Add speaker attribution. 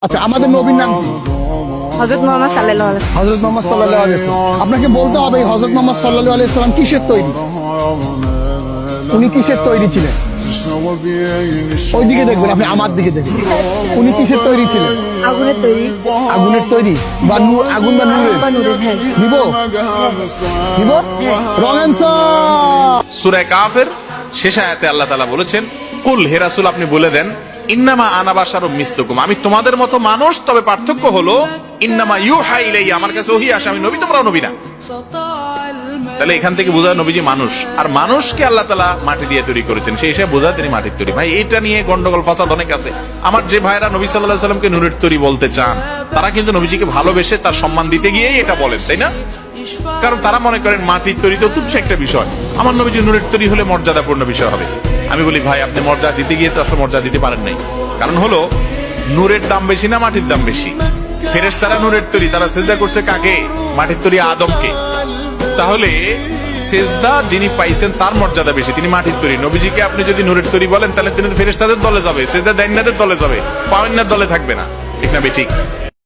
Speaker 1: আচ্ছা, আমাদের নবীর নাম কি?
Speaker 2: হযরত মুহাম্মদ সাল্লাল্লাহু আলাইহি ওয়াসাল্লাম।
Speaker 1: হযরত মুহাম্মদ সাল্লাল্লাহু আলাইহি ওয়াসাল্লাম। আপনাকে বলতে হবে হযরত মুহাম্মদ সাল্লাল্লাহু আলাইহি ওয়াসাল্লাম কিসের তৈরি? উনি কিসের তৈরি ছিলেন? ওইদিকে দেখবেন, আপনি আমার দিকে দেখবেন। উনি কিসের তৈরি ছিলেন?
Speaker 2: আগুনের তৈরি।
Speaker 1: আগুনের তৈরি বা নূর, আগুন বা নূরের?
Speaker 2: বা নূরের, হ্যাঁ।
Speaker 1: নিব নিব রং অ্যানসার।
Speaker 3: সূরা কাফের শেষ আয়াতে আল্লাহ তাআলা বলেছেন, কুল হে রাসূল আপনি বলে দেন, ইন্নামা আনা বাশারুম মিসলুকুম, আমি তোমাদের মতো মানুষ, তবে পার্থক্য হলো ইন্নামা ইউহা ইলাইয়া, আমার কাছে ওহী আসে, আমি নবী তোমরাও নবী না। তাহলে এখান থেকে বোঝা যায় নবীজি মানুষ, আর মানুষকে আল্লাহ তাআলা মাটি দিয়ে তৈরি করেছেন, সেই হিসেবে বোঝা তিনি মাটির তৈরি। ভাই এটা নিয়ে গন্ডগোল ফাসাদ অনেক আছে। আমার যে ভাইরা নবী সাল্লাল্লাহু আলাইহি সাল্লামকে নূরের তৈরি বলতে চান, তারা কিন্তু নবীজিকে ভালোবেসে তার সম্মান দিতে গিয়েই এটা বলেন, তাই না? কারণ তারা মনে করেন মাটির তৈরি তো তুচ্ছ একটা বিষয়, আমার নবীজি নূরের তৈরি হলে মর্যাদাপূর্ণ বিষয় হবে। আমি বলি ভাই, আপনি মর্যাদা দিতে গিয়ে তো আসলে মর্যাদা দিতে পারেন নাই। কারণ হলো, নূরের দাম বেশি না মাটির দাম বেশি? ফেরেশতারা নূরের তৈরি, তারা সিজদা করছে কাকে? মাটির তৈরি আদমকে। তাহলে সিজদা যিনি পাইছেন তার মর্যাদা বেশি, তিনি মাটির তৈরি। নবীজিকে আপনি যদি নূরের তৈরি বলেন, তাহলে তিনি ফেরেশতাদের দলে যাবে, সিজদা দেননাদের দলে যাবে, পাওয়ান্নার দলে থাকবে না। ঠিক না? ঠিক।